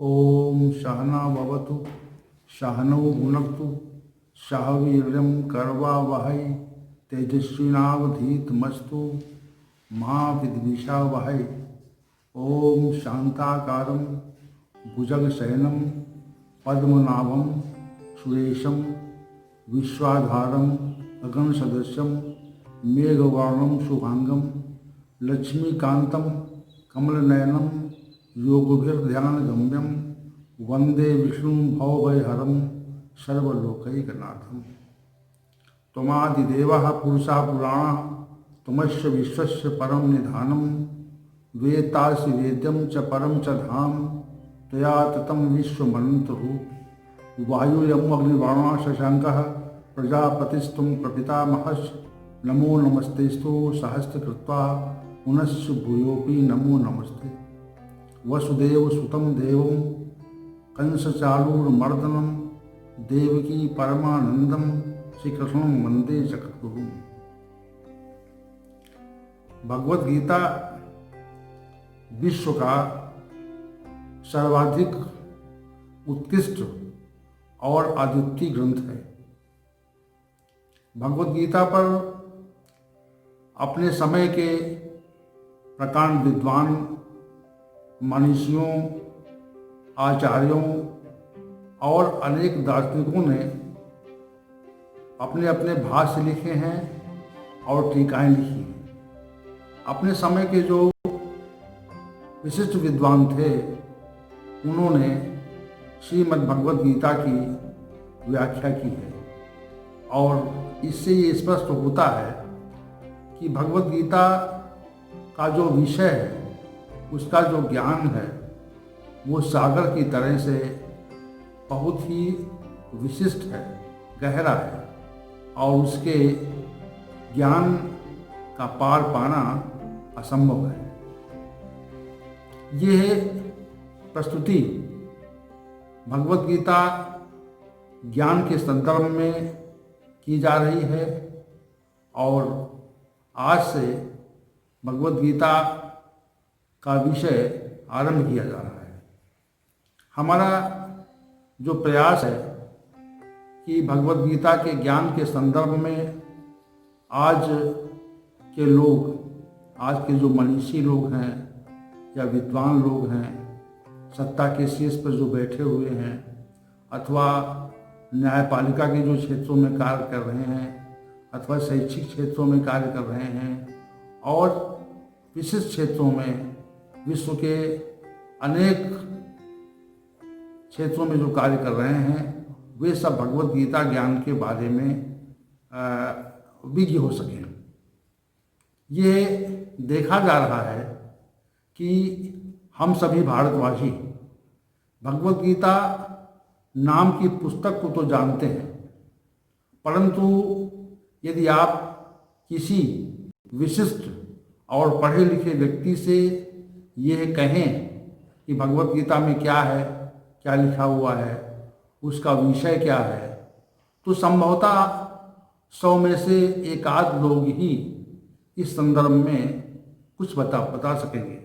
ओम सहना भवतु सहनौ भुनक्तु सह वीर्यं कर्वावहै तेजस्विनावधीतमस्तु मा विद्विषावहै। ओम शांताकारं भुजगशयनं पद्मनाभं सुरेशं विश्वाधारं गगनसदृशं मेघवर्णं शुभांगं लक्ष्मीकान्तं कमलनयनं योगभिर्ध्यानगम्यं वंदे विष्णु भवभयहरं सर्वलोकैकनाथं। त्वमादिदेवः पुरुषः पुराणः त्वमस्य विश्वस्य परं निधानं वेत्तासि वेद्यं च परं च धाम त्वया ततं विश्वमनन्तः। वायुर्यं अग्निर्वाणः शशाङ्कः प्रजापतिस्त्वं प्रपितामहश्च नमो नमस्तेस्तु सहस्रकृत्वा पुनश्च भूयोऽपि नमो नमस्ते। वसुदेवसुतं देवं कंसचाणूरमर्दनं देवकी परमानंदं श्रीकृष्णं वंदे जगद्गुरुं। भगवत गीता विश्व का सर्वाधिक उत्कृष्ट और अद्वितीय ग्रंथ है। भगवत गीता पर अपने समय के प्रकांड विद्वान मनीषियों, आचार्यों और अनेक दार्शनिकों ने अपने अपने भाष्य लिखे हैं और टीकाएं लिखी हैं। अपने समय के जो विशिष्ट विद्वान थे उन्होंने श्रीमद् भगवद गीता की व्याख्या की है और इससे ये स्पष्ट होता है कि भगवद गीता का जो विषय है, उसका जो ज्ञान है, वो सागर की तरह से बहुत ही विशिष्ट है, गहरा है और उसके ज्ञान का पार पाना असंभव है। ये प्रस्तुति भगवद गीता ज्ञान के संदर्भ में की जा रही है और आज से भगवद गीता का विषय आरंभ किया जा रहा है। हमारा जो प्रयास है कि भगवद गीता के ज्ञान के संदर्भ में आज के लोग, आज के जो मनीषी लोग हैं या विद्वान लोग हैं, सत्ता के शीर्ष पर जो बैठे हुए हैं अथवा न्यायपालिका के जो क्षेत्रों में कार्य कर रहे हैं अथवा शैक्षिक क्षेत्रों में कार्य कर रहे हैं और विशिष्ट क्षेत्रों में विश्व के अनेक क्षेत्रों में जो कार्य कर रहे हैं, वे सब भगवद गीता ज्ञान के बारे में विज्ञ हो सकें। ये देखा जा रहा है कि हम सभी भारतवासी भगवद गीता नाम की पुस्तक को तो जानते हैं, परंतु यदि आप किसी विशिष्ट और पढ़े लिखे व्यक्ति से यह कहें कि भगवद गीता में क्या है, क्या लिखा हुआ है, उसका विषय क्या है, तो संभवतः 100 में से एक आध लोग ही इस संदर्भ में कुछ बता सकेंगे।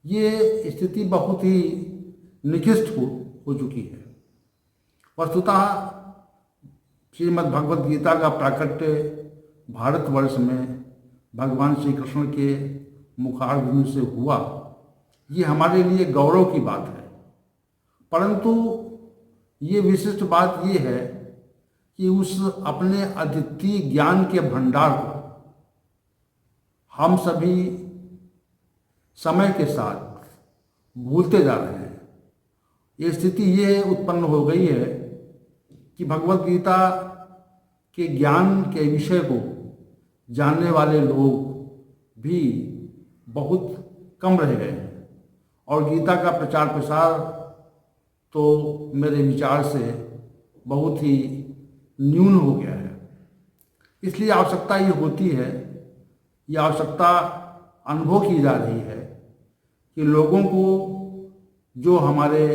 ये स्थिति बहुत ही निकृष्ट हो चुकी है। वस्तुतः श्रीमद् भगवद गीता का प्राकट्य भारतवर्ष में भगवान श्री कृष्ण के मुखारविंद से हुआ, ये हमारे लिए गौरव की बात है। परंतु ये विशिष्ट बात ये है कि उस अपने अद्वितीय ज्ञान के भंडार को हम सभी समय के साथ भूलते जा रहे हैं। ये स्थिति ये उत्पन्न हो गई है कि भगवद गीता के ज्ञान के विषय को जानने वाले लोग भी बहुत कम रह गए हैं और गीता का प्रचार प्रसार तो मेरे विचार से बहुत ही न्यून हो गया है। इसलिए आवश्यकता ये होती है, ये आवश्यकता अनुभव की जा रही है कि लोगों को जो हमारे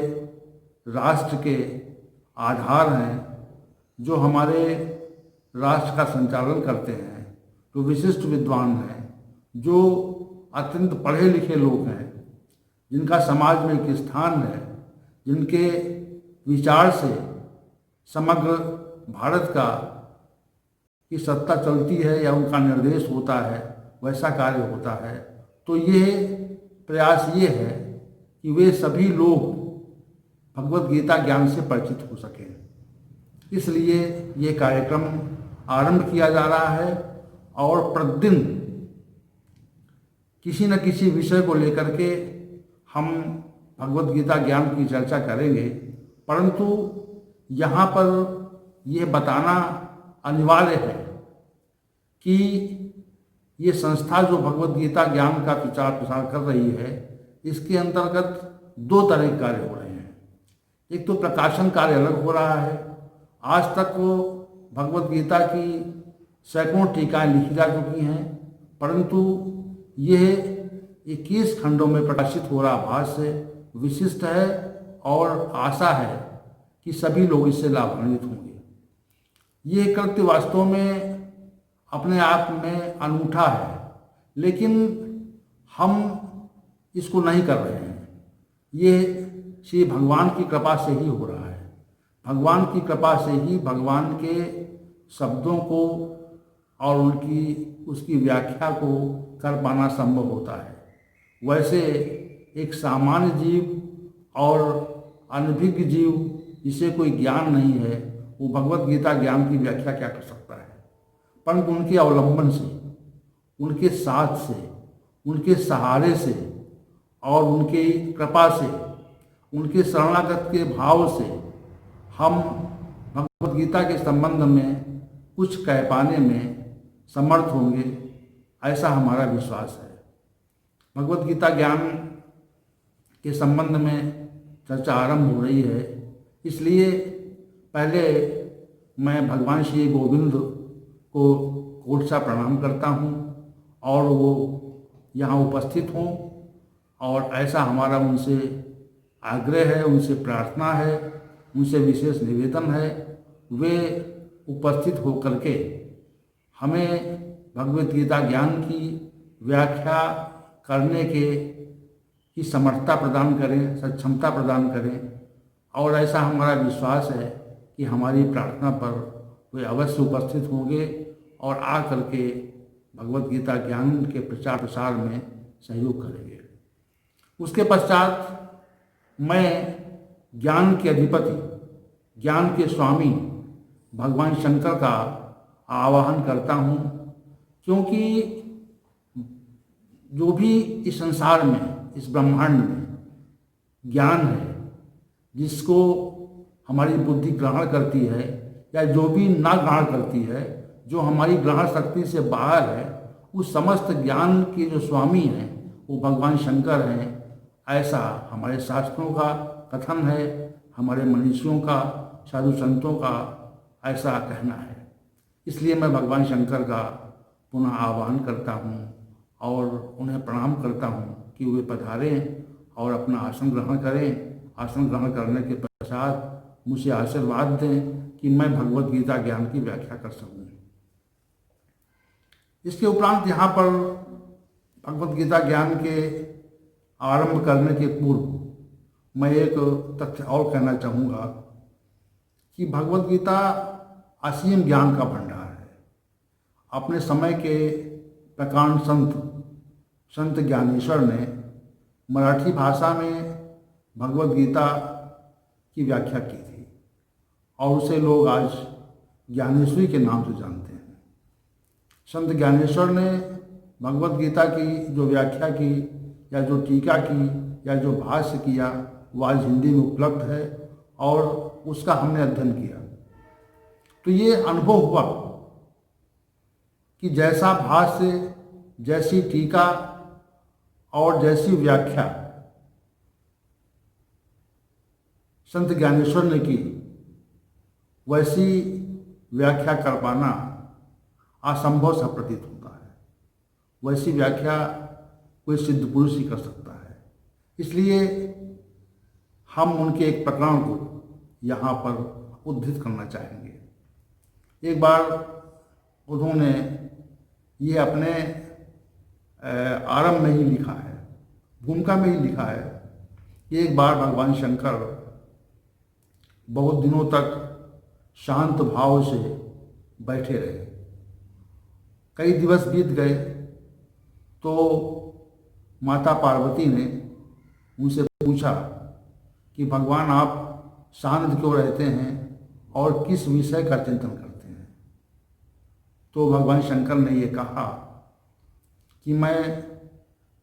राष्ट्र के आधार हैं, जो हमारे राष्ट्र का संचालन करते हैं, जो विशिष्ट विद्वान हैं, जो अत्यंत पढ़े लिखे लोग हैं, जिनका समाज में एक स्थान है, जिनके विचार से समग्र भारत का की सत्ता चलती है या उनका निर्देश होता है, वैसा कार्य होता है। तो ये प्रयास ये है कि वे सभी लोग भगवत गीता ज्ञान से परिचित हो सकें। इसलिए ये कार्यक्रम आरंभ किया जा रहा है और प्रतिदिन किसी न किसी विषय को लेकर के हम भगवत गीता ज्ञान की चर्चा करेंगे। परंतु यहाँ पर ये बताना अनिवार्य है कि ये संस्था जो भगवत गीता ज्ञान का प्रचार प्रसार कर रही है, इसके अंतर्गत दो तरह के कार्य हो रहे हैं। एक तो प्रकाशन कार्य अलग हो रहा है। आज तक वो भगवत गीता की सैकड़ों टीकाएँ लिखी जा चुकी हैं, परंतु यह 21 खंडों में प्रकाशित हो रहा भाष्य विशिष्ट है और आशा है कि सभी लोग इससे लाभान्वित होंगे। ये कृत्य वास्तव में अपने आप में अनूठा है, लेकिन हम इसको नहीं कर रहे हैं। ये श्री भगवान की कृपा से ही हो रहा है। भगवान की कृपा से ही भगवान के शब्दों को और उसकी व्याख्या को कर पाना संभव होता है। वैसे एक सामान्य जीव और अनभिज्ञ जीव जिसे कोई ज्ञान नहीं है, वो भगवत गीता ज्ञान की व्याख्या क्या कर सकता है। परंतु उनके अवलंबन से, उनके साथ से, उनके सहारे से और उनकी कृपा से, उनके शरणागत के भाव से हम भगवत गीता के संबंध में कुछ कह पाने में समर्थ होंगे, ऐसा हमारा विश्वास है। भगवत गीता ज्ञान के संबंध में चर्चा आरंभ हो रही है, इसलिए पहले मैं भगवान श्री गोविंद को कोटि सा प्रणाम करता हूँ और वो यहाँ उपस्थित हों, और ऐसा हमारा उनसे आग्रह है, उनसे प्रार्थना है, उनसे विशेष निवेदन है, वे उपस्थित होकर के हमें भगवत गीता ज्ञान की व्याख्या करने की समर्थता प्रदान करें, सक्षमता प्रदान करें। और ऐसा हमारा विश्वास है कि हमारी प्रार्थना पर वे अवश्य उपस्थित होंगे और आ करके भगवत गीता ज्ञान के प्रचार प्रसार में सहयोग करेंगे। उसके पश्चात मैं ज्ञान के अधिपति, ज्ञान के स्वामी भगवान शंकर का आवाहन करता हूँ, क्योंकि जो भी इस संसार में, इस ब्रह्मांड में ज्ञान है, जिसको हमारी बुद्धि ग्रहण करती है या जो भी ना ग्रहण करती है, जो हमारी ग्रहण शक्ति से बाहर है, उस समस्त ज्ञान के जो स्वामी हैं वो भगवान शंकर हैं, ऐसा हमारे शास्त्रों का कथन है, हमारे मनीषियों का, साधु संतों का ऐसा कहना है। इसलिए मैं भगवान शंकर का पुनः आह्वान करता हूँ और उन्हें प्रणाम करता हूँ कि वे पधारें और अपना आसन ग्रहण करें। आसन ग्रहण करने के पश्चात मुझे आशीर्वाद दें कि मैं भगवत गीता ज्ञान की व्याख्या कर सकूँ। इसके उपरांत यहाँ पर भगवत गीता ज्ञान के आरंभ करने के पूर्व मैं एक तथ्य और कहना चाहूँगा कि भगवत गीता असीम ज्ञान का भंडार है। अपने समय के प्रकांड संत ज्ञानेश्वर ने मराठी भाषा में भगवत गीता की व्याख्या की थी और उसे लोग आज ज्ञानेश्वरी के नाम से जानते हैं। संत ज्ञानेश्वर ने भगवत गीता की जो व्याख्या की या जो टीका की या जो भाष्य किया, वो आज हिंदी में उपलब्ध है और उसका हमने अध्ययन किया। तो ये अनुभव हुआ कि जैसा भाष्य, जैसी टीका और जैसी व्याख्या संत ज्ञानेश्वर ने की, वैसी व्याख्या कर पाना असंभव सा प्रतीत होता है। वैसी व्याख्या कोई सिद्ध पुरुष ही कर सकता है। इसलिए हम उनके एक प्रकरण को यहाँ पर उद्धृत करना चाहेंगे। एक बार उन्होंने ये अपने आरंभ में ही लिखा है, भूमिका में ही लिखा है कि एक बार भगवान शंकर बहुत दिनों तक शांत भाव से बैठे रहे। कई दिवस बीत गए तो माता पार्वती ने उनसे पूछा कि भगवान आप शांत क्यों रहते हैं और किस विषय का चिंतन करते हैं। तो भगवान शंकर ने ये कहा कि मैं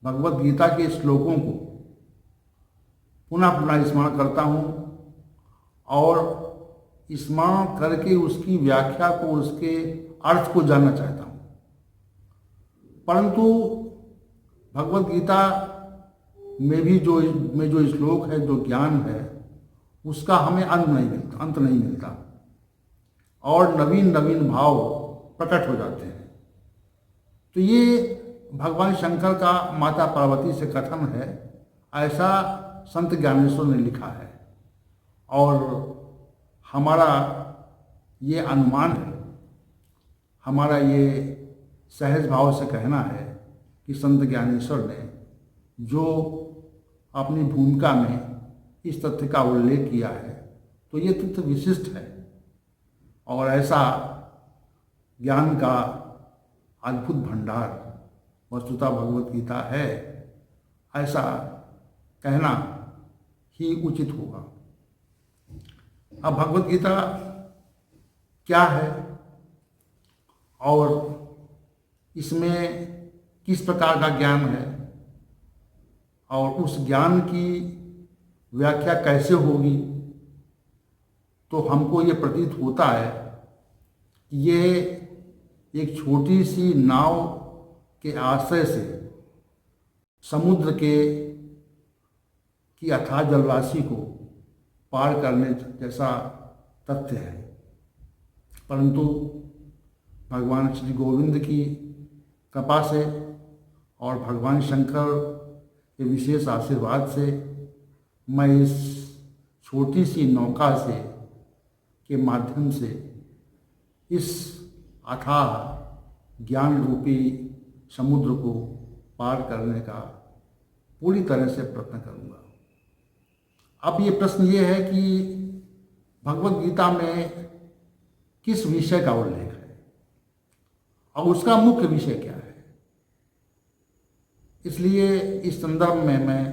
भगवत गीता के श्लोकों को पुनः पुनः स्मरण करता हूँ और स्मरण करके उसकी व्याख्या को, उसके अर्थ को जानना चाहता हूँ। परंतु भगवत गीता में भी जो श्लोक है, जो ज्ञान है, उसका हमें अंत नहीं मिलता और नवीन नवीन भाव प्रकट हो जाते हैं। तो ये भगवान शंकर का माता पार्वती से कथन है, ऐसा संत ज्ञानेश्वर ने लिखा है। और हमारा ये अनुमान है, हमारा ये सहज भाव से कहना है कि संत ज्ञानेश्वर ने जो अपनी भूमिका में इस तथ्य का उल्लेख किया है तो ये तथ्य विशिष्ट है और ऐसा ज्ञान का अद्भुत भंडार वस्तुतः भगवत गीता है, ऐसा कहना ही उचित होगा। अब भगवत गीता क्या है और इसमें किस प्रकार का ज्ञान है और उस ज्ञान की व्याख्या कैसे होगी, तो हमको ये प्रतीत होता है कि ये एक छोटी सी नाव के आश्रय से समुद्र की अथाह जलराशि को पार करने जैसा तथ्य है। परंतु भगवान श्री गोविंद की कृपा से और भगवान शंकर के विशेष आशीर्वाद से मैं इस छोटी सी नौका से के माध्यम से इस अथाह ज्ञान रूपी समुद्र को पार करने का पूरी तरह से प्रयत्न करूँगा। अब ये प्रश्न ये है कि भगवत गीता में किस विषय का उल्लेख है और उसका मुख्य विषय क्या है। इसलिए इस संदर्भ में मैं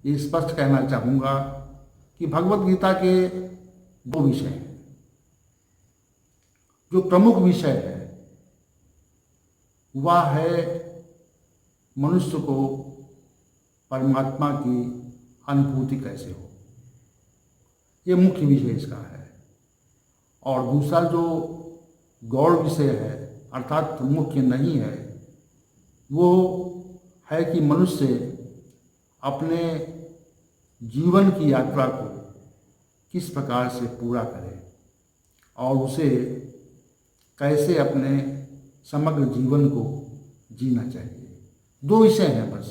ये स्पष्ट कहना चाहूँगा कि भगवत गीता के दो विषय हैं। जो प्रमुख विषय है वह है मनुष्य को परमात्मा की अनुभूति कैसे हो, ये मुख्य विषय इसका है। और दूसरा जो गौड़ विषय है अर्थात मुख्य नहीं है, वो है कि मनुष्य अपने जीवन की यात्रा को किस प्रकार से पूरा करे और उसे कैसे अपने समग्र जीवन को जीना चाहिए। दो विषय हैं बस,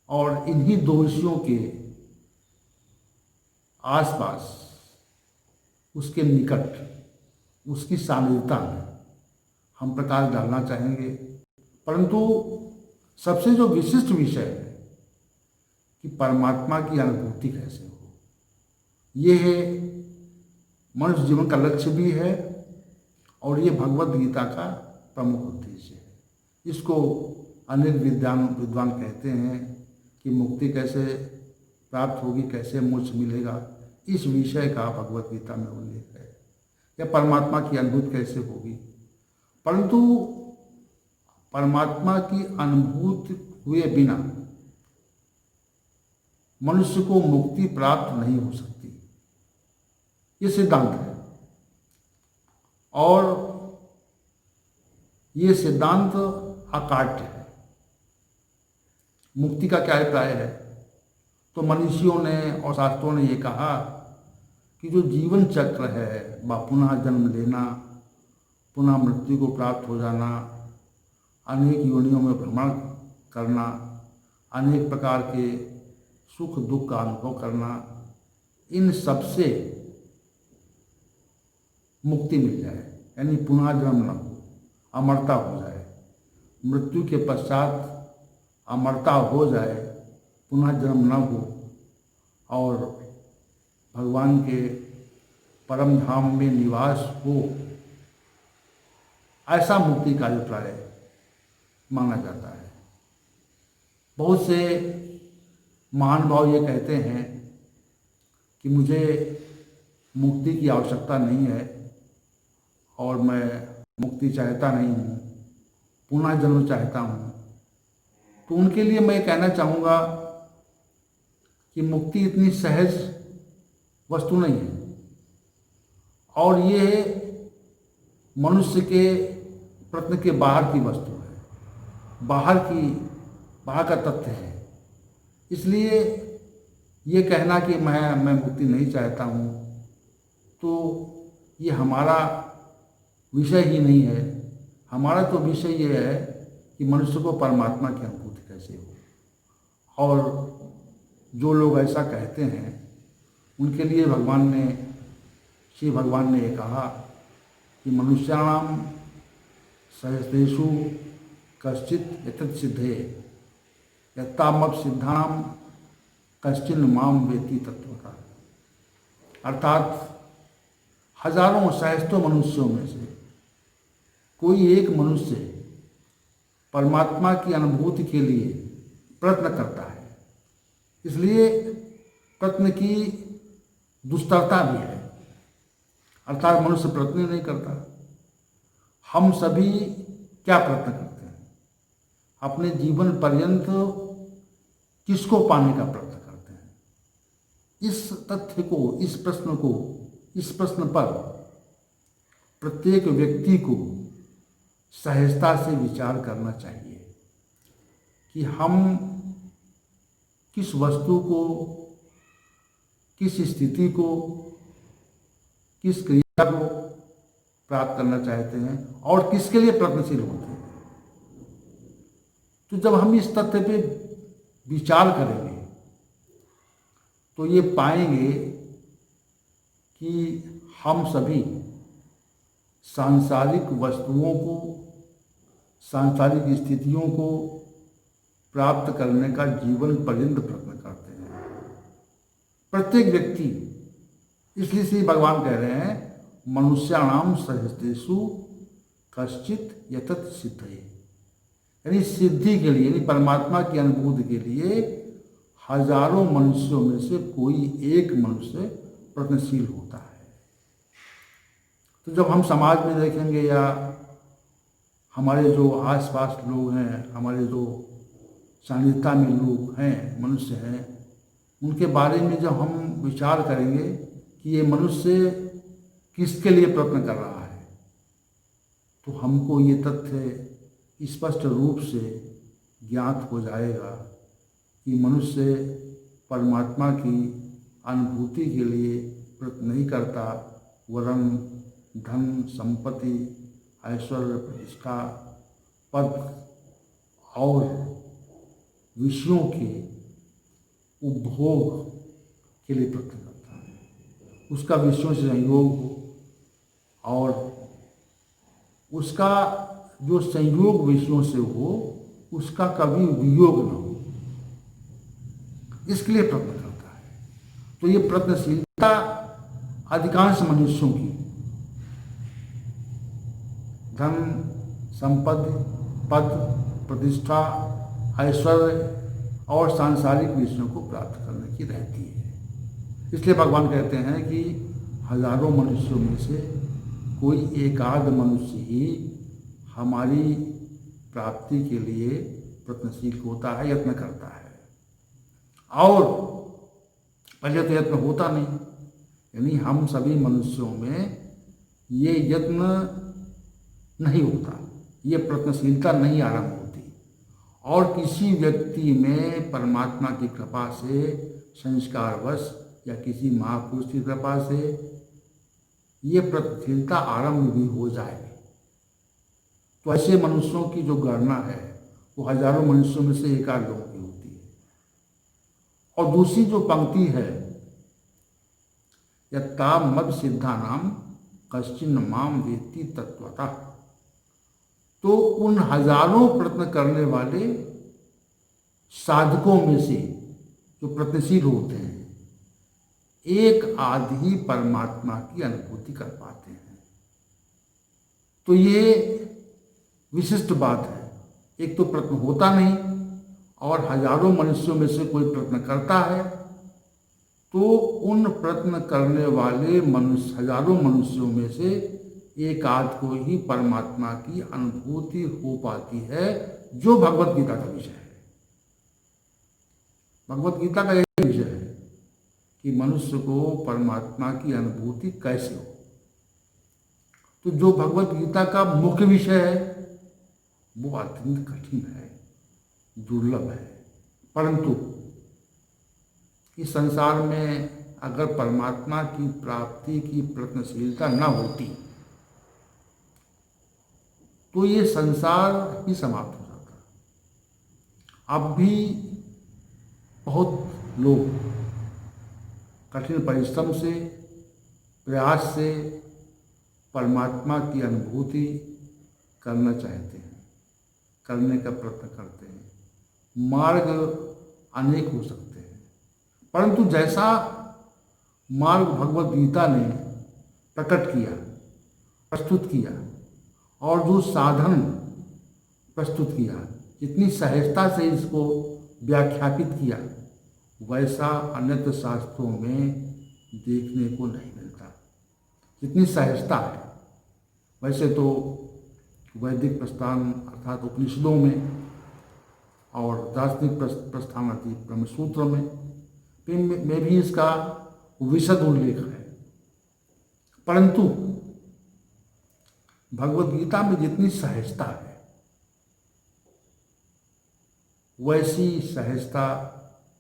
और इन्हीं दो विषयों के आसपास, उसके निकट, उसकी सामयिकता में हम प्रकाश डालना चाहेंगे। परंतु सबसे जो विशिष्ट विषय है कि परमात्मा की अनुभूति कैसे हो, ये है मनुष्य जीवन का लक्ष्य भी है और ये भगवत गीता का प्रमुख उद्देश्य है। इसको अनेक विद्वान कहते हैं कि मुक्ति कैसे प्राप्त होगी, कैसे मोक्ष मिलेगा, इस विषय का भगवत गीता में उल्लेख है। या परमात्मा की अनुभूति कैसे होगी, परंतु परमात्मा की अनुभूति हुए बिना मनुष्य को मुक्ति प्राप्त नहीं हो सकती, ये सिद्धांत है। और ये सिद्धांत अकाट्य है। मुक्ति का क्या अभिप्राय है, तो मनीषियों ने और शास्त्रों ने ये कहा कि जो जीवन चक्र है वह पुनः जन्म लेना, पुनः मृत्यु को प्राप्त हो जाना, अनेक योनियों में भ्रमण करना, अनेक प्रकार के सुख दुख का अनुभव करना, इन सब से मुक्ति मिल जाए, यानी पुनः जन्म न हो, अमरता हो जाए, मृत्यु के पश्चात अमरता हो जाए, पुनः जन्म न हो और भगवान के परम धाम में निवास हो, ऐसा मुक्ति का अभिप्राय माना जाता है। बहुत से महानुभाव ये कहते हैं कि मुझे मुक्ति की आवश्यकता नहीं है और मैं मुक्ति चाहता नहीं हूँ, पुनः जन्म चाहता हूँ। तो उनके लिए मैं कहना चाहूँगा कि मुक्ति इतनी सहज वस्तु नहीं है और ये मनुष्य के प्रयत्न के बाहर की वस्तु है, बाहर का तथ्य है। इसलिए ये कहना कि मैं मुक्ति नहीं चाहता हूँ, तो ये हमारा विषय ही नहीं है। हमारा तो विषय ये है कि मनुष्य को परमात्मा की अनुभूति कैसे हो। और जो लोग ऐसा कहते हैं उनके लिए श्री भगवान ने ये कहा कि मनुष्याणाम सहस्रेषु कश्चित् एतत् सिद्धये यत्तामप सिद्धानाम कश्चिन् माम वेति तत्वतः। अर्थात हजारों सहस्त्रों मनुष्यों में से कोई एक मनुष्य परमात्मा की अनुभूति के लिए प्रयत्न करता है। इसलिए प्रयत्न की दुष्टता भी है, अर्थात मनुष्य प्रयत्न नहीं करता। हम सभी क्या प्रयत्न करते हैं? अपने जीवन पर्यंत किसको पाने का प्रयत्न करते हैं? इस तथ्य को, इस प्रश्न पर प्रत्येक व्यक्ति को सहजता से विचार करना चाहिए कि हम किस वस्तु को, किस स्थिति को, किस क्रिया को प्राप्त करना चाहते हैं और किसके लिए प्रयत्नशील होते हैं। तो जब हम इस तथ्य पे विचार करेंगे तो ये पाएंगे कि हम सभी सांसारिक वस्तुओं को, सांसारिक स्थितियों को प्राप्त करने का जीवन पर्यंत प्रयत्न करते हैं, प्रत्येक व्यक्ति। इसलिए श्री भगवान कह रहे हैं मनुष्याणाम सहस्रेषु कश्चित् एतत् सिद्धये, यानी सिद्धि के लिए, यानी परमात्मा की अनुभूति के लिए हजारों मनुष्यों में से कोई एक मनुष्य प्रयत्नशील होता है। तो जब हम समाज में देखेंगे या हमारे जो आसपास लोग हैं, हमारे जो सानिध्यता में लोग हैं, मनुष्य हैं, उनके बारे में जब हम विचार करेंगे कि ये मनुष्य किसके लिए प्रयत्न कर रहा है, तो हमको ये तथ्य स्पष्ट रूप से ज्ञात हो जाएगा कि मनुष्य परमात्मा की अनुभूति के लिए प्रयत्न नहीं करता, वरन धन, संपत्ति, ऐश्वर्य, प्रतिष्ठा, पद और विषयों के उपभोग के लिए प्रयत्न करता है। उसका विषयों से संयोग हो और उसका जो संयोग विषयों से हो उसका कभी वियोग न हो, इसके लिए प्रयत्न करता है। तो ये प्रयत्नशीलता अधिकांश मनुष्यों की धन, संपत्ति, पद, प्रतिष्ठा, ऐश्वर्य और सांसारिक विषयों को प्राप्त करने की रहती है। इसलिए भगवान कहते हैं कि हजारों मनुष्यों में से कोई एकाध मनुष्य ही हमारी प्राप्ति के लिए प्रयत्नशील होता है, यत्न करता है। और पहले तो यत्न होता नहीं, यानी हम सभी मनुष्यों में ये यत्न नहीं होता, ये प्रयत्नशीलता नहीं आरंभ होती। और किसी व्यक्ति में परमात्मा की कृपा से, संस्कारवश या किसी महापुरुष की कृपा से ये प्रयत्नशीलता आरंभ भी हो जाए तो ऐसे मनुष्यों की जो गणना है वो हजारों मनुष्यों में से एकाध लोगों की होती है। और दूसरी जो पंक्ति है, यत्ता मद सिद्धानाम कश्चिन्न माम वेत्ति तत्वतः, तो उन हजारों प्रयत्न करने वाले साधकों में से जो प्रयत्नशील होते हैं, एक आध ही परमात्मा की अनुभूति कर पाते हैं। तो ये विशिष्ट बात है। एक तो प्रश्न होता नहीं और हजारों मनुष्यों में से कोई प्रश्न करता है, तो उन प्रश्न करने वाले मनुष्य, हजारों मनुष्यों में से एक आध को ही परमात्मा की अनुभूति हो पाती है, जो भगवत गीता का विषय है। भगवत गीता का यही विषय है कि मनुष्य को परमात्मा की अनुभूति कैसे हो। तो जो भगवत गीता का मुख्य विषय है वो अत्यंत कठिन है, दुर्लभ है। परंतु इस संसार में अगर परमात्मा की प्राप्ति की प्रयत्नशीलता न होती तो ये संसार ही समाप्त हो जाता। अब भी बहुत लोग कठिन परिश्रम से, प्रयास से परमात्मा की अनुभूति करना चाहते हैं, करने का प्रयत्न करते हैं। मार्ग अनेक हो सकते हैं, परंतु जैसा मार्ग भगवत गीता ने प्रकट किया, प्रस्तुत किया, और जो साधन प्रस्तुत किया, जितनी सहजता से इसको व्याख्यापित किया, वैसा अन्य शास्त्रों में देखने को नहीं मिलता। जितनी सहजता है, वैसे तो वैदिक प्रस्थान अर्थात उपनिषदों में और दार्शनिक प्रस्थान अति ब्रह्मसूत्र में भी इसका विशद उल्लेख है। परंतु भगवद गीता में जितनी सहजता है, वैसी सहजता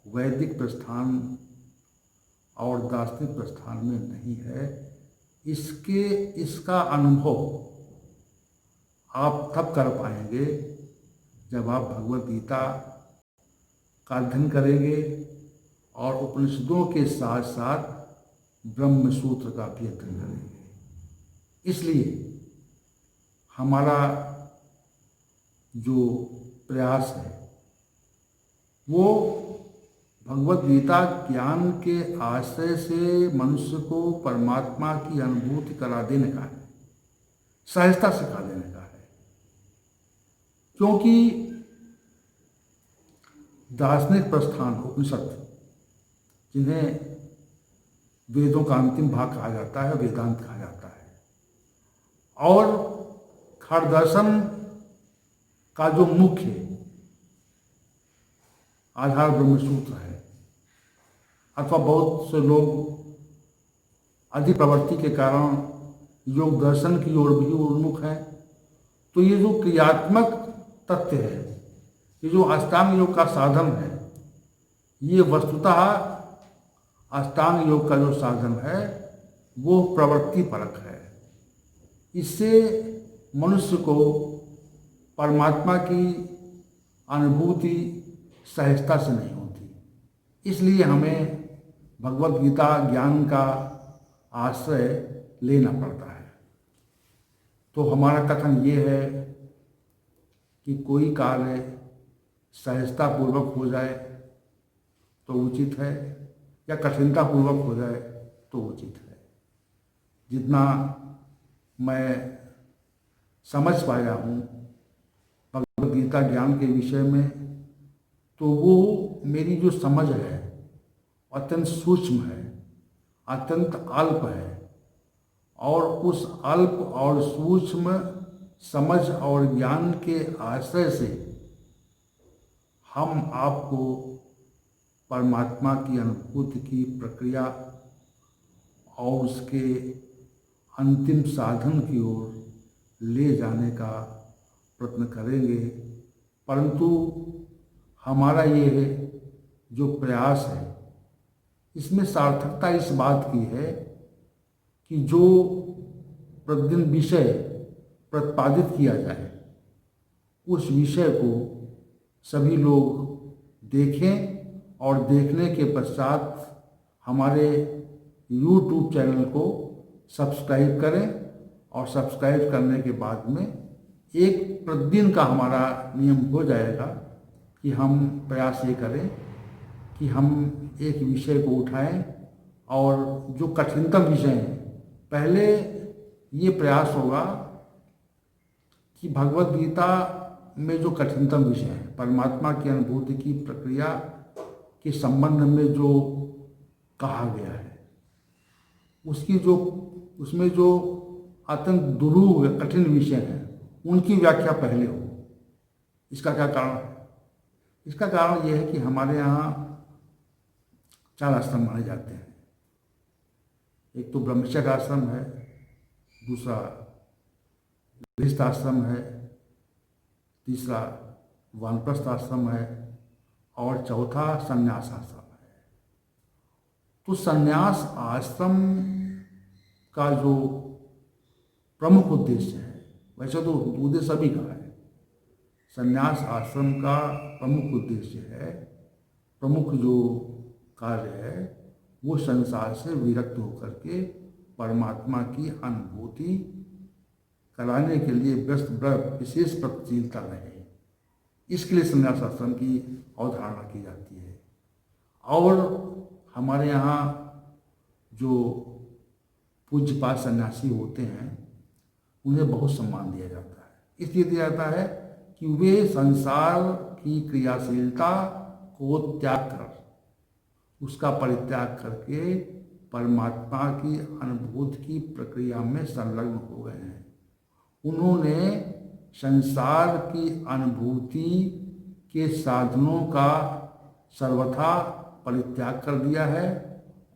वैदिक प्रस्थान और दार्शनिक प्रस्थान में नहीं है। इसका अनुभव आप तब कर पाएंगे जब आप भगवद गीता का अध्ययन करेंगे और उपनिषदों के साथ साथ ब्रह्म सूत्र का भी अध्ययन करेंगे। इसलिए हमारा जो प्रयास है वो भगवद गीता ज्ञान के आश्रय से मनुष्य को परमात्मा की अनुभूति करा देने का है, सहजता सिखा देने का है। क्योंकि दार्शनिक प्रस्थान उपनिषद, जिन्हें वेदों का अंतिम भाग कहा जाता है, वेदांत कहा जाता है, और खड़ दर्शन का जो मुख्य आधार ब्रह्मसूत्र है, अथवा बहुत से लोग अधिक प्रवृत्ति के कारण योग दर्शन की ओर भी उन्मुख है। तो ये जो क्रियात्मक तथ्य है, ये जो अष्टांग योग का साधन है, ये वस्तुतः अष्टांग योग का जो साधन है वो प्रवृत्ति परक है। इससे मनुष्य को परमात्मा की अनुभूति सहजता से नहीं होती। इसलिए हमें भगवद गीता ज्ञान का आश्रय लेना पड़ता है। तो हमारा कथन ये है कि कोई कार्य सहजता पूर्वक हो जाए तो उचित है, या कठिनता पूर्वक हो जाए तो उचित है। जितना मैं समझ पाया हूँ भगवद गीता ज्ञान के विषय में, तो वो मेरी जो समझ है अत्यंत सूक्ष्म है, अत्यंत अल्प है, और उस अल्प और सूक्ष्म समझ और ज्ञान के आश्रय से हम आपको परमात्मा की अनुभूति की प्रक्रिया और उसके अंतिम साधन की ओर ले जाने का प्रयत्न करेंगे। परंतु हमारा ये जो प्रयास है, इसमें सार्थकता इस बात की है कि जो प्रतिदिन विषय प्रतिपादित किया जाए, उस विषय को सभी लोग देखें और देखने के पश्चात हमारे YouTube चैनल को सब्सक्राइब करें, और सब्सक्राइब करने के बाद में एक प्रतिदिन का हमारा नियम हो जाएगा कि हम प्रयास ये करें कि हम एक विषय को उठाएं और जो कठिनतम विषय हैं, पहले ये प्रयास होगा कि भगवत गीता में जो कठिनतम विषय है, परमात्मा की अनुभूति की प्रक्रिया के संबंध में जो कहा गया है, उसमें जो अत्यंत दुरूह कठिन विषय हैं, उनकी व्याख्या पहले हो। इसका क्या कारण है? इसका कारण यह है कि हमारे यहाँ 4 आश्रम माने जाते हैं। एक तो ब्रह्मचर्य आश्रम है, दूसरा गृहस्थ आश्रम है, तीसरा वानप्रस्थ आश्रम है और चौथा संन्यास आश्रम है। तो संन्यास आश्रम का जो प्रमुख उद्देश्य है, वैसे तो उद्देश्य सभी का है, संन्यास आश्रम का प्रमुख उद्देश्य है, प्रमुख जो कार्य है, वो संसार से विरक्त होकर के परमात्मा की अनुभूति कराने के लिए विशेष प्रगतिशीलता रहे। इसके लिए संन्यास आश्रम की अवधारणा की जाती है। और हमारे यहाँ जो पूज्यपात सन्यासी होते हैं, उन्हें बहुत सम्मान दिया जाता है। इसलिए दिया जाता है कि वे संसार की क्रियाशीलता को त्याग कर, उसका परित्याग करके परमात्मा की अनुभूति की प्रक्रिया में संलग्न हो गए हैं। उन्होंने संसार की अनुभूति के साधनों का सर्वथा परित्याग कर दिया है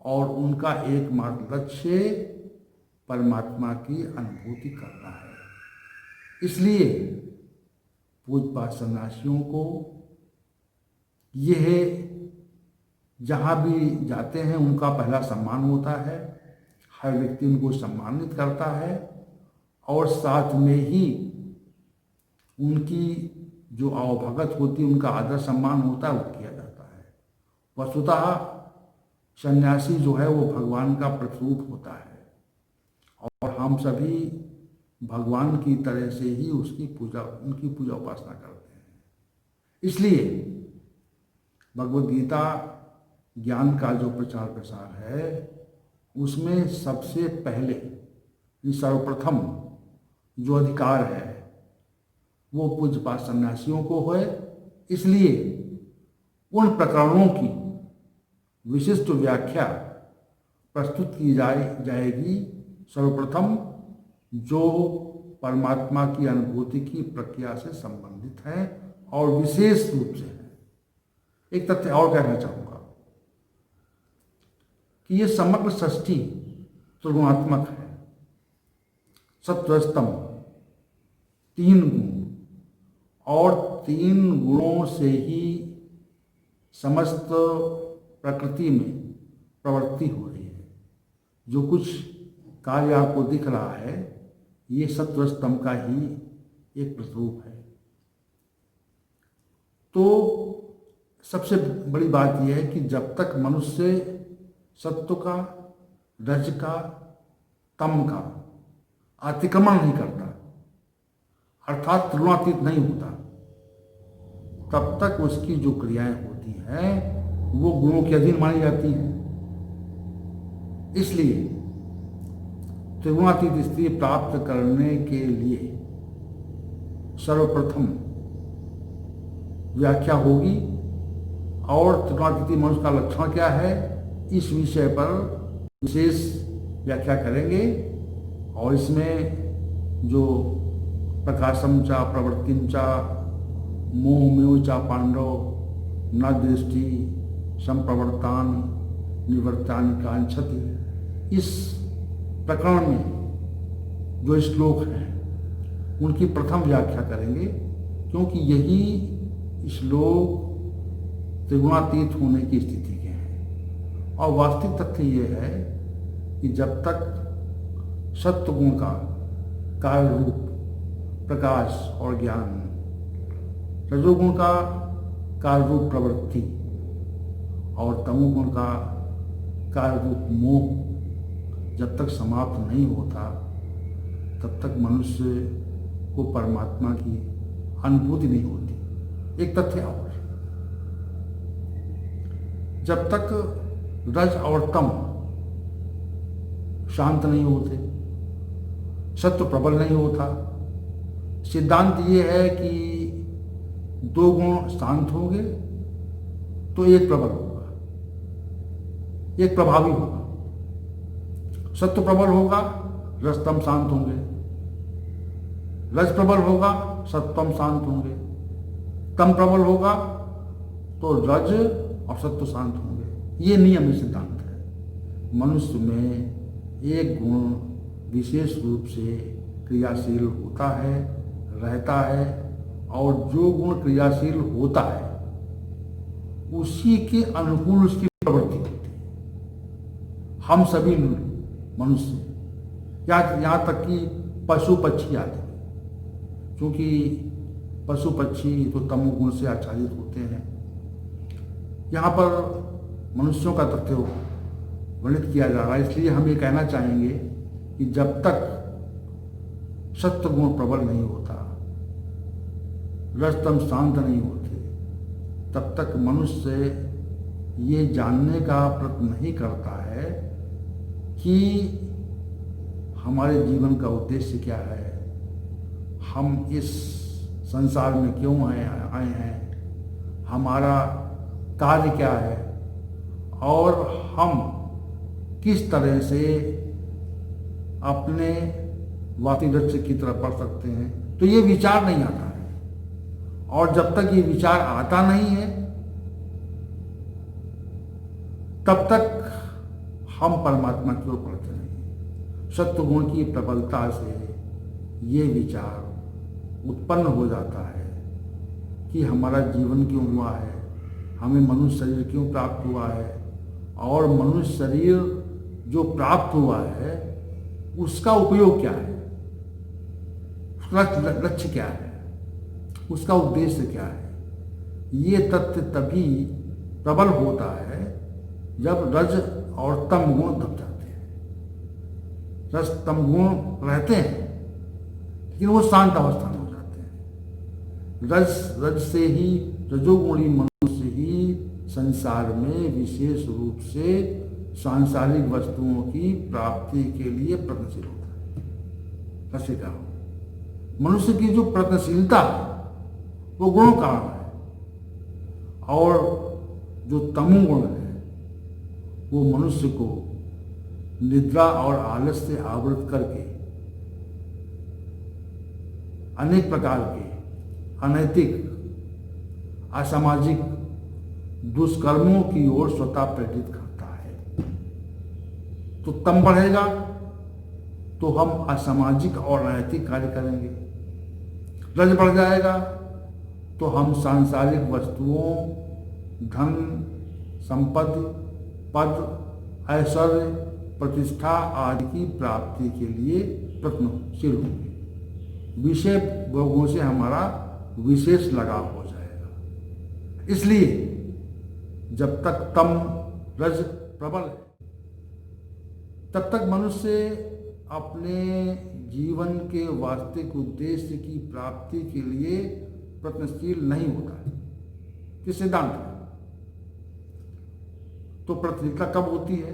और उनका एकमात्र लक्ष्य परमात्मा की अनुभूति करना है। इसलिए पूज्यपात सन्यासियों को यह जहाँ भी जाते हैं उनका पहला सम्मान होता है। हर व्यक्ति उनको सम्मानित करता है और साथ में ही उनकी जो आवभगत होती है, उनका आदर सम्मान होता है, वो किया जाता है। वस्तुतः सन्यासी जो है वो भगवान का प्रतिरूप होता है और हम सभी भगवान की तरह से ही उनकी पूजा उपासना करते हैं। इसलिए भगवद गीता ज्ञान का जो प्रचार प्रसार है, उसमें सबसे पहले सर्वप्रथम जो अधिकार है वो पूज्यपात सन्यासियों को है। इसलिए उन प्रकरणों की विशिष्ट व्याख्या प्रस्तुत की जाएगी सर्वप्रथम जो परमात्मा की अनुभूति की प्रक्रिया से संबंधित है और विशेष रूप से है। एक तथ्य और कहना चाहूँगा कि ये समग्र सृष्टि त्रिगुणात्मक है। सत्वस्तम 3 गुण और 3 गुणों से ही समस्त प्रकृति में प्रवृत्ति हो रही है। जो कुछ कार्य आपको दिख रहा है, ये सत्वस्तम का ही एक प्रतिरूप है। तो सबसे बड़ी बात यह है कि जब तक मनुष्य सत्व का, रज का, तम का अतिक्रमण नहीं करता, अर्थात त्रिगुणातीत नहीं होता, तब तक उसकी जो क्रियाएं होती हैं वो गुणों के अधीन मानी जाती हैं। इसलिए त्रिगुणातीत स्थिति प्राप्त करने के लिए सर्वप्रथम व्याख्या होगी और त्रिगुणातीत मनुष्य का लक्षण क्या है, इस विषय पर विशेष व्याख्या करेंगे। और इसमें जो प्रकाशम चा प्रवृत्तिम चा मोहमेव चा पांडव न दृष्टि संप्रवर्तान निवर्तान कांक्षति, इस प्रकरण में जो श्लोक हैं उनकी प्रथम व्याख्या करेंगे, क्योंकि यही श्लोक त्रिगुणातीत होने की स्थिति के हैं। और वास्तविक तथ्य ये है कि जब तक सत्वगुण का कार्य रूप प्रकाश और ज्ञान, रजोगुण का कार्य रूप प्रवृत्ति और तमोगुण का कार्य रूप मोह जब तक समाप्त नहीं होता, तब तक मनुष्य को परमात्मा की अनुभूति नहीं होती। एक तथ्य और, जब तक रज और तम शांत नहीं होते, सत्व प्रबल नहीं होता। सिद्धांत ये है कि 2 गुण शांत होंगे तो एक प्रबल होगा, एक प्रभावी होगा। सत्व प्रबल होगा, रजतम शांत होंगे। रज प्रबल होगा, सत्वम शांत होंगे। तम प्रबल होगा तो रज और सत्व शांत होंगे। ये नियम ही सिद्धांत है। मनुष्य में एक गुण विशेष रूप से क्रियाशील होता है, रहता है, और जो गुण क्रियाशील होता है उसी के अनुकूल उसकी प्रवृत्ति होती है। हम सभी मनुष्य, यहाँ तक कि पशु पक्षी आदि, क्योंकि पशु पक्षी तो तमोगुण से आच्छादित होते हैं। यहाँ पर मनुष्यों का तथ्य वर्णित किया जा रहा है, इसलिए हम ये कहना चाहेंगे कि जब तक सत्वगुण प्रबल नहीं होता, रजतम शांत नहीं होते, तब तक मनुष्य ये जानने का प्रयत्न नहीं करता है कि हमारे जीवन का उद्देश्य क्या है, हम इस संसार में क्यों आए हैं, हमारा कार्य क्या है, और हम किस तरह से अपने वापी लक्ष्य की तरफ बढ़ सकते हैं। तो ये विचार नहीं आता है, और जब तक ये विचार आता नहीं है तब तक हम परमात्मा की ओर बढ़ते नहीं। सत्वगुण की प्रबलता से ये विचार उत्पन्न हो जाता है कि हमारा जीवन क्यों हुआ है, हमें मनुष्य शरीर क्यों प्राप्त हुआ है, और मनुष्य शरीर जो प्राप्त हुआ है उसका उपयोग क्या है, उसका लक्ष्य क्या है, उसका उद्देश्य क्या है। ये तथ्य तभी प्रबल होता है जब रज और तम गुण दब जाते हैं। रज तम गुण रहते हैं लेकिन वो शांत अवस्था में हो जाते हैं। रज से ही, रजोगुणी मनुष्य ही संसार में विशेष रूप से सांसारिक वस्तुओं की प्राप्ति के लिए प्रयत्नशील होता है। कैसे कहा, मनुष्य की जो प्रयत्नशीलता है वो गुणों कारण है, और जो तमोगुण है वो मनुष्य को निद्रा और आलस से आवृत करके अनेक प्रकार के अनैतिक, असामाजिक दुष्कर्मों की ओर स्वतः प्रेरित करता है। तो तम बढ़ेगा तो हम असामाजिक और अनैतिक कार्य करेंगे। रज बढ़ जाएगा तो हम सांसारिक वस्तुओं, धन, संपत्ति, पद, ऐश्वर्य, प्रतिष्ठा आदि की प्राप्ति के लिए प्रयत्नशील होंगे। विषय भोगों से हमारा विशेष लगाव हो जाएगा। इसलिए जब तक तम रज प्रबल है तब तक मनुष्य अपने जीवन के वास्तविक उद्देश्य की प्राप्ति के लिए प्रयत्नशील नहीं होता है। ये सिद्धांत है। तो प्रत्येकता कब होती है,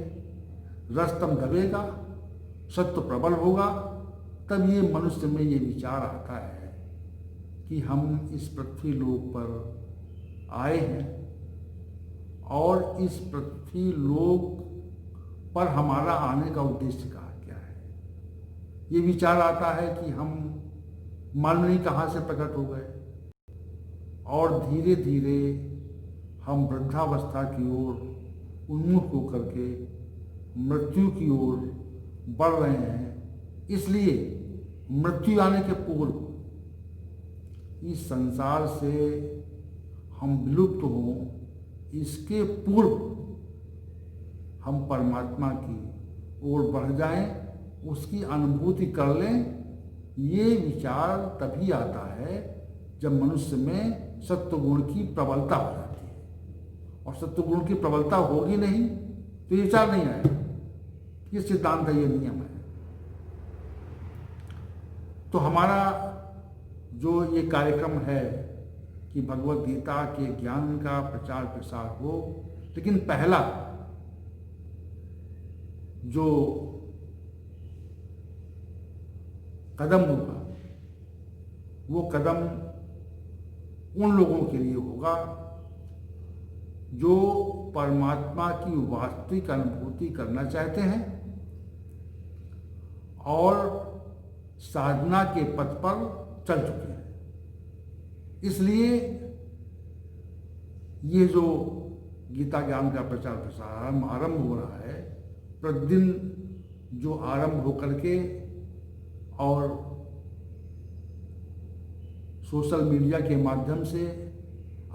रजतम दबेगा, सत्व प्रबल होगा, तब ये मनुष्य में ये विचार आता है कि हम इस पृथ्वी लोक पर आए हैं और इस पृथ्वी लोक पर हमारा आने का उद्देश्य क्या है। ये विचार आता है कि हम मालूम नहीं कहाँ से प्रकट हो गए और धीरे धीरे हम वृद्धावस्था की ओर उन्मुख होकर के मृत्यु की ओर बढ़ रहे हैं। इसलिए मृत्यु आने के पूर्व इस संसार से हम विलुप्त हों, इसके पूर्व हम परमात्मा की ओर बढ़ जाएं, उसकी अनुभूति कर लें। ये विचार तभी आता है जब मनुष्य में सत्वगुण की प्रबलता हो जाती है, और सत्वगुण की प्रबलता होगी नहीं तो ये विचार नहीं आएगा। ये सिद्धांत है, ये नियम है। तो हमारा जो ये कार्यक्रम है कि भगवत गीता के ज्ञान का प्रचार प्रसार हो, लेकिन पहला जो कदम होगा वो कदम उन लोगों के लिए होगा जो परमात्मा की वास्तविक अनुभूति करना चाहते हैं और साधना के पथ पर चल चुके हैं। इसलिए ये जो गीता ज्ञान का प्रचार प्रसार आरंभ हो रहा है, प्रतिदिन जो आरंभ होकर के और सोशल मीडिया के माध्यम से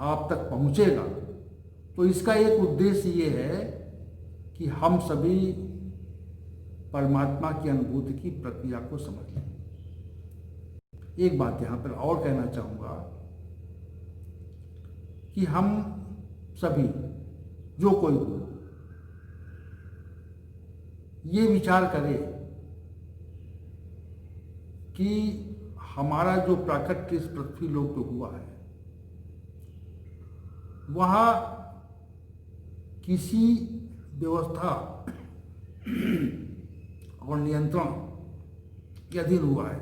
आप तक पहुंचेगा, तो इसका एक उद्देश्य ये है कि हम सभी परमात्मा की अनुभूति की प्रक्रिया को समझ लें। एक बात यहाँ पर और कहना चाहूँगा कि हम सभी जो कोई हो ये विचार करे कि हमारा जो प्राकट्य इस पृथ्वी लोक पे हुआ है वह किसी व्यवस्था और नियंत्रण के अधीन हुआ है।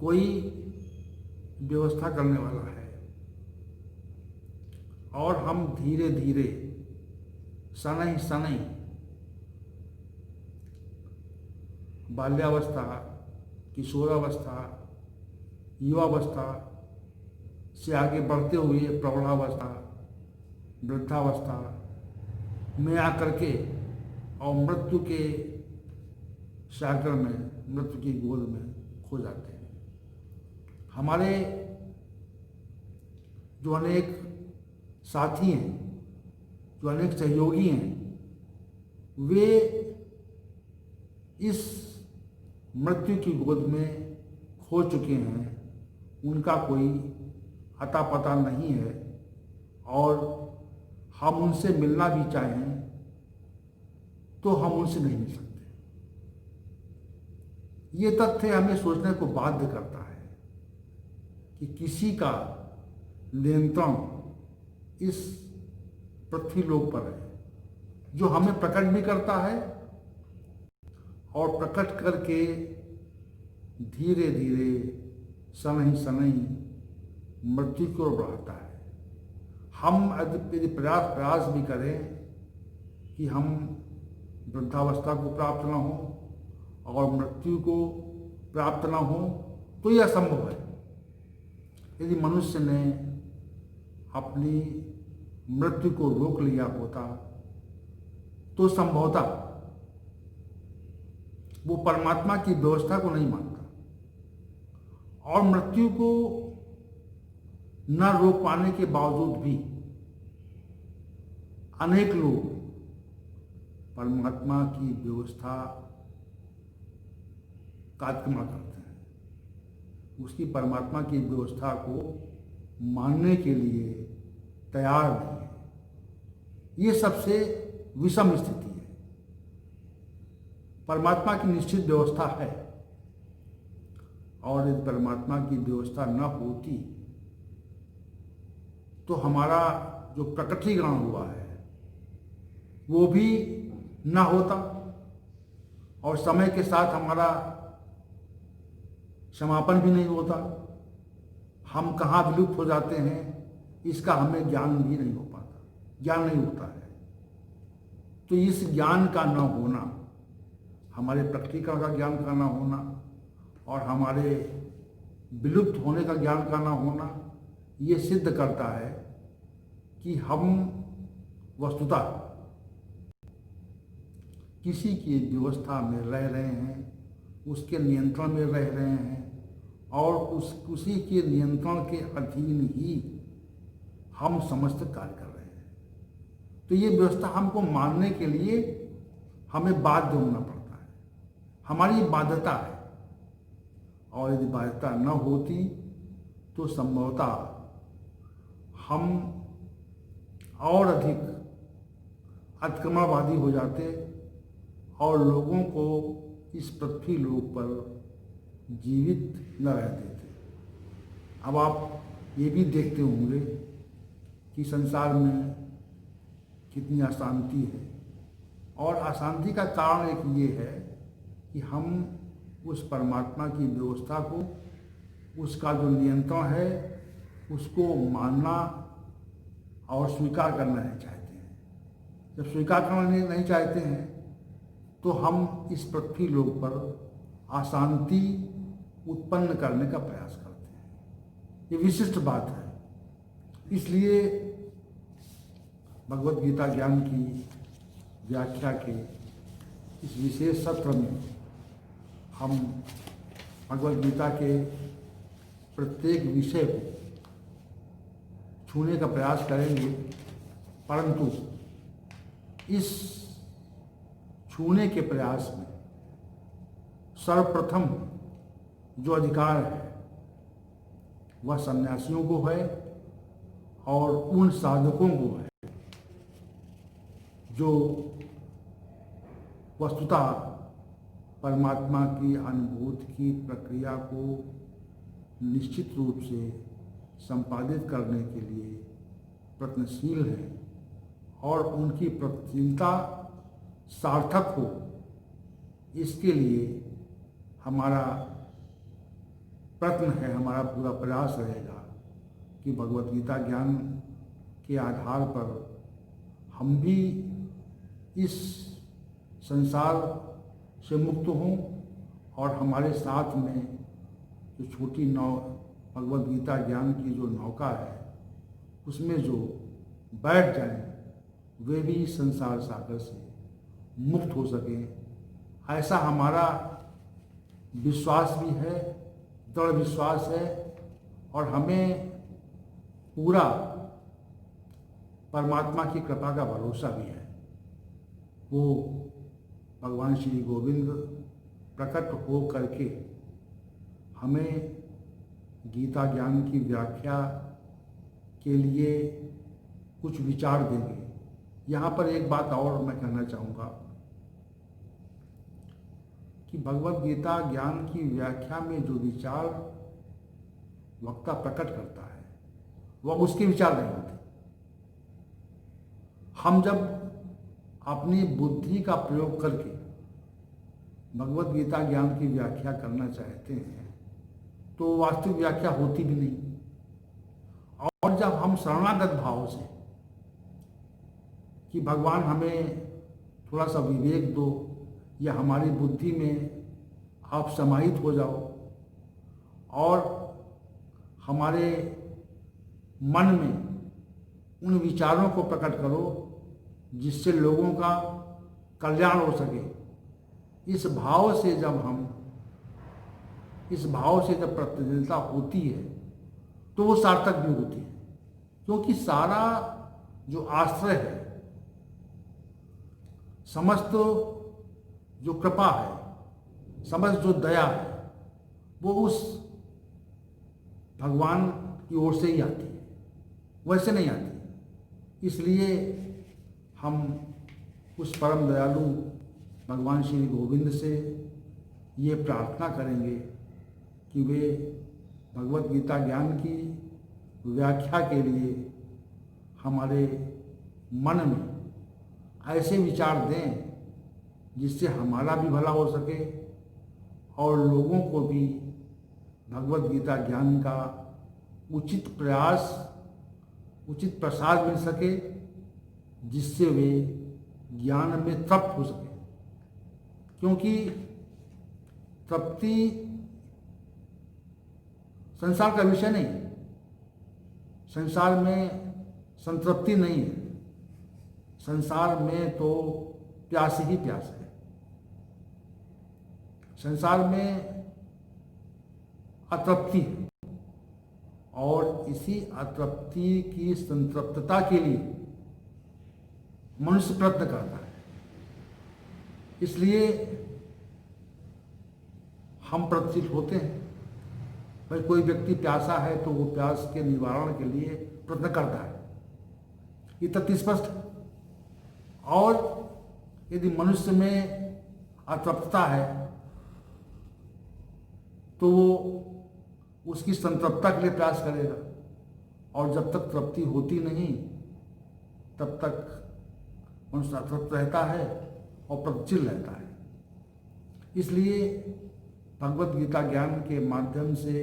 कोई व्यवस्था करने वाला है और हम धीरे धीरे शनै शनै बाल्यावस्था, किशोरावस्था, युवावस्था से आगे बढ़ते हुए प्रौढ़ावस्था, वृद्धावस्था में आकर के और मृत्यु के सागर में, मृत्यु की गोद में खो जाते हैं। हमारे जो अनेक साथी हैं, जो अनेक सहयोगी हैं, वे इस मृत्यु की गोद में खो चुके हैं। उनका कोई अता पता नहीं है और हम उनसे मिलना भी चाहें तो हम उनसे नहीं मिल सकते। ये तथ्य हमें सोचने को बाध्य करता है कि किसी का नियंत्रण इस पृथ्वी लोक पर है जो हमें प्रकट भी करता है और प्रकट करके धीरे धीरे शनै शनै मृत्यु की ओर बढ़ाता है। हम यदि प्रयास भी करें कि हम वृद्धावस्था को प्राप्त न हो और मृत्यु को प्राप्त न हो, तो यह असंभव है। यदि मनुष्य ने अपनी मृत्यु को रोक लिया होता तो संभवतः वो परमात्मा की व्यवस्था को नहीं मानता और मृत्यु को न रोक पाने के बावजूद भी अनेक लोग परमात्मा की व्यवस्था का अतिक्रमण करते हैं। उसकी परमात्मा की व्यवस्था को मानने के लिए तैयार नहीं है। ये सबसे विषम स्थिति है। परमात्मा की निश्चित व्यवस्था है और यदि परमात्मा की व्यवस्था न होती तो हमारा जो प्रकटीकरण हुआ है वो भी न होता और समय के साथ हमारा समापन भी नहीं होता। हम कहाँ विलुप्त हो जाते हैं इसका हमें ज्ञान भी नहीं हो पाता, ज्ञान नहीं होता है। तो इस ज्ञान का न होना, हमारे प्रकटीकरण का ज्ञान का न होना और हमारे विलुप्त होने का ज्ञान का न होना, ये सिद्ध करता है कि हम वस्तुतः किसी की व्यवस्था में रह रहे हैं, उसके नियंत्रण में रह रहे हैं और उसी के नियंत्रण के अधीन ही हम समस्त कार्य कर रहे हैं। तो ये व्यवस्था हमको मानने के लिए हमें बाध्य होना पड़ता है, हमारी बाध्यता है। और यदि बाध्यता न होती तो संभवतः हम और अधिक अतिक्रमणवादी हो जाते और लोगों को इस पृथ्वी लोक पर जीवित न रह देते। अब आप ये भी देखते होंगे कि संसार में कितनी अशांति है और अशांति का कारण एक ये है कि हम उस परमात्मा की व्यवस्था को, उसका जो नियंत्रण है, उसको मानना और स्वीकार करना नहीं चाहते हैं। जब स्वीकार करना नहीं चाहते हैं तो हम इस पृथ्वी लोक पर अशांति उत्पन्न करने का प्रयास करते हैं। ये विशिष्ट बात है। इसलिए भगवत गीता ज्ञान की व्याख्या के इस विशेष सत्र में हम भगवत गीता के प्रत्येक विषय को छूने का प्रयास करेंगे, परंतु इस छूने के प्रयास में सर्वप्रथम जो अधिकार है वह सन्यासियों को है और उन साधकों को है जो वस्तुतः परमात्मा की अनुभूति की प्रक्रिया को निश्चित रूप से संपादित करने के लिए प्रयत्नशील है और उनकी प्रयत्नशीलता सार्थक हो, इसके लिए हमारा प्रयत्न है, हमारा पूरा प्रयास रहेगा कि भगवत गीता ज्ञान के आधार पर हम भी इस संसार से मुक्त हों और हमारे साथ में जो छोटी नाव भगवत गीता ज्ञान की जो नौका है उसमें जो बैठ जाएं, वे भी संसार सागर से मुक्त हो सकें। ऐसा हमारा विश्वास भी है, दृढ़ विश्वास है और हमें पूरा परमात्मा की कृपा का भरोसा भी है। वो भगवान श्री गोविंद प्रकट हो करके हमें गीता ज्ञान की व्याख्या के लिए कुछ विचार देंगे। यहाँ पर एक बात और मैं कहना चाहूँगा कि भगवत गीता ज्ञान की व्याख्या में जो विचार वक्ता प्रकट करता है वह उसके विचार नहीं होते। हम जब अपनी बुद्धि का प्रयोग करके भगवत गीता ज्ञान की व्याख्या करना चाहते हैं तो वास्तविक व्याख्या होती भी नहीं। और जब हम शरणागत भाव से कि भगवान हमें थोड़ा सा विवेक दो या हमारी बुद्धि में आप समाहित हो जाओ और हमारे मन में उन विचारों को प्रकट करो जिससे लोगों का कल्याण हो सके, इस भाव से जब प्रतिनिधिता होती है तो वो सार्थक भी होती है। क्योंकि सारा जो आश्रय है, समस्त जो कृपा है, समस्त जो दया है, वो उस भगवान की ओर से ही आती है, वैसे नहीं आती। इसलिए हम उस परम दयालु भगवान श्री गोविंद से ये प्रार्थना करेंगे कि वे भगवत गीता ज्ञान की व्याख्या के लिए हमारे मन में ऐसे विचार दें जिससे हमारा भी भला हो सके और लोगों को भी भगवत गीता ज्ञान का उचित प्रयास, उचित प्रसाद मिल सके, जिससे वे ज्ञान में तृप्त हो सके। क्योंकि तृप्ति संसार का विषय नहीं है, संसार में संतृप्ति नहीं है, संसार में तो प्यास ही प्यास है। संसार में अतृप्ति है और इसी अतृप्ति की संतृप्तता के लिए मनुष्य प्रयत्न करता है। इसलिए हम प्रयत्नशील होते हैं। भाई कोई व्यक्ति प्यासा है तो वो प्यास के निवारण के लिए प्रयत्न करता है, ये तथ्य स्पष्ट है। और यदि मनुष्य में अतृप्तता है तो वो उसकी संतृप्तता के लिए प्रयास करेगा और जब तक तृप्ति होती नहीं तब तक मनुष्य अतृप्त रहता है और प्रगतिशील रहता है। इसलिए भगवत गीता ज्ञान के माध्यम से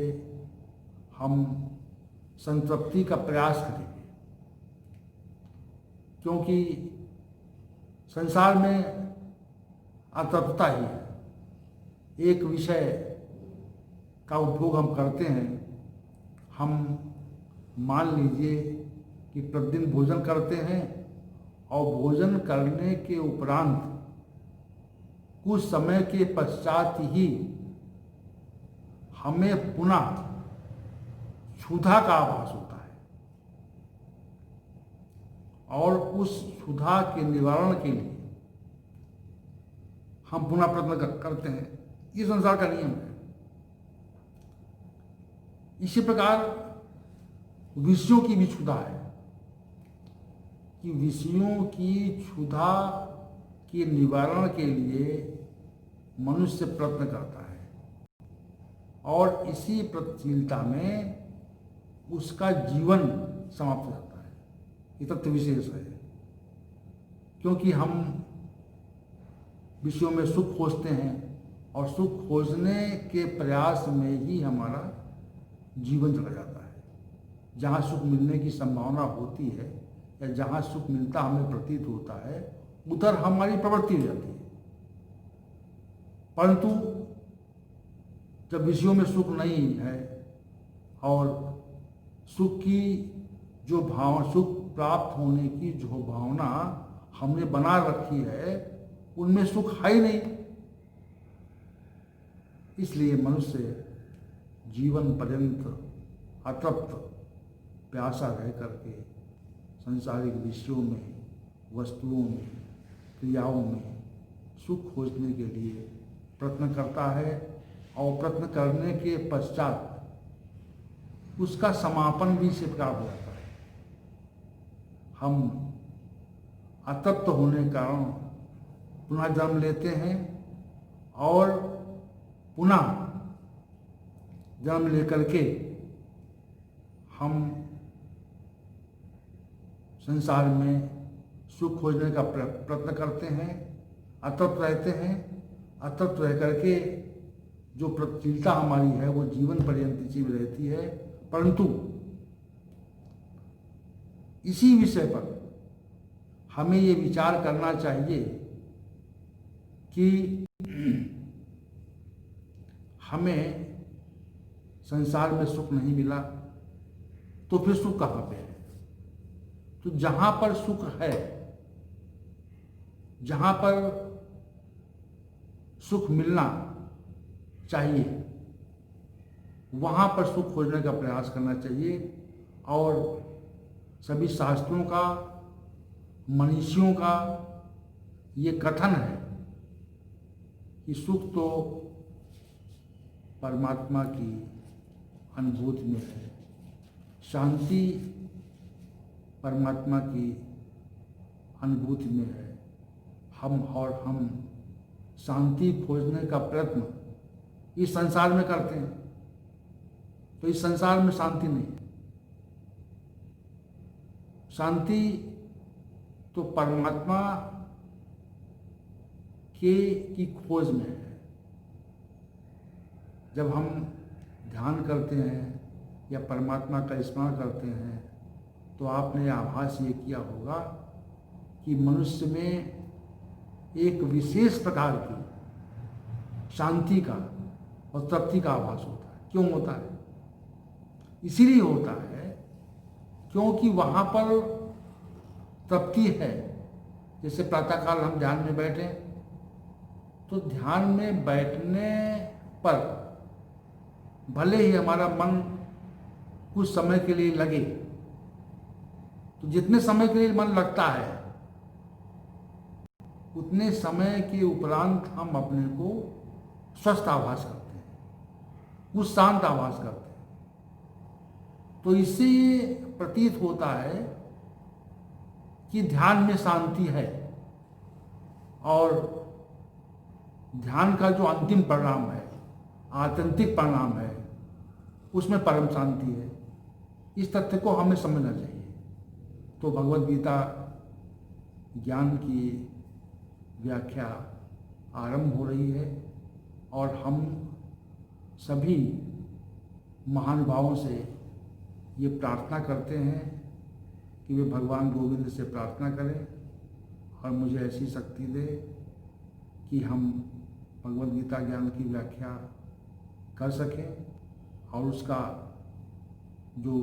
हम संतृप्ति का प्रयास करेंगे, क्योंकि संसार में अतृप्तता ही है। एक विषय का उपभोग हम करते हैं, हम मान लीजिए कि प्रतिदिन भोजन करते हैं और भोजन करने के उपरांत कुछ समय के पश्चात ही हमें पुनः क्षुधा का आभास होता है और उस क्षुधा के निवारण के लिए हम पुनः प्रयत्न करते हैं। ये संसार का नियम है। इसी प्रकार विषयों की भी क्षुधा है कि विषयों की क्षुधा के निवारण के लिए मनुष्य प्रयत्न करता है और इसी प्रयत्नशीलता में उसका जीवन समाप्त हो जाता है। ये तथ्य विशेष है, क्योंकि हम विषयों में सुख खोजते हैं और सुख खोजने के प्रयास में ही हमारा जीवन चला जाता है। जहाँ सुख मिलने की संभावना होती है या जहाँ सुख मिलता हमें प्रतीत होता है, उधर हमारी प्रवृत्ति हो जाती है। परंतु जब विषयों में सुख नहीं है और सुख की जो भावना, सुख प्राप्त होने की जो भावना हमने बना रखी है, उनमें सुख है ही नहीं। इसलिए मनुष्य जीवन पर्यंत अतृप्त प्यासा रह करके सांसारिक विषयों में, वस्तुओं में, क्रियाओं में सुख खोजने के लिए प्रयत्न करता है और प्रयत्न करने के पश्चात उसका समापन भी इसी प्रकार हो जाता है। हम अतृप्त होने के कारण पुनः जन्म लेते हैं और पुनः जन्म लेकर के हम संसार में सुख खोजने का प्रयत्न करते हैं, अतृप्त रहते हैं। अतृप्त रह करके जो प्रतीलता हमारी है वो जीवन पर्यंत इसी में रहती है। परंतु इसी विषय पर हमें ये विचार करना चाहिए कि हमें संसार में सुख नहीं मिला तो फिर सुख कहाँ पे है? तो जहाँ पर सुख है, जहाँ पर सुख मिलना चाहिए, वहाँ पर सुख खोजने का प्रयास करना चाहिए। और सभी शास्त्रों का, मनीषियों का ये कथन है कि सुख तो परमात्मा की अनुभूति में है, शांति परमात्मा की अनुभूति में है। हम शांति खोजने का प्रयत्न इस संसार में करते हैं, तो इस संसार में शांति नहीं है। शांति तो परमात्मा की खोज में है। जब हम ध्यान करते हैं या परमात्मा का स्मरण करते हैं तो आपने आभास ये किया होगा कि मनुष्य में एक विशेष प्रकार की शांति का और तृप्ति का आभास होता है। क्यों होता है? इसीलिए होता है क्योंकि वहाँ पर तृप्ति है। जैसे प्रातःकाल हम ध्यान में बैठे तो ध्यान में बैठने पर भले ही हमारा मन कुछ समय के लिए लगे, तो जितने समय के लिए मन लगता है उतने समय के उपरांत हम अपने को स्वस्थ आभास करते हैं, कुछ शांत आभास करते हैं। तो इससे प्रतीत होता है कि ध्यान में शांति है और ध्यान का जो अंतिम परिणाम है, आत्यंतिक परिणाम है, उसमें परम शांति है। इस तथ्य को हमें समझना चाहिए। तो भगवद गीता ज्ञान की व्याख्या आरंभ हो रही है और हम सभी महानुभावों से ये प्रार्थना करते हैं कि वे भगवान गोविंद से प्रार्थना करें और मुझे ऐसी शक्ति दे कि हम भगवद गीता ज्ञान की व्याख्या कर सकें और उसका जो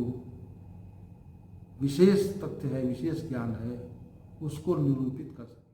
विशेष तथ्य है, विशेष ज्ञान है, उसको निरूपित कर सकें।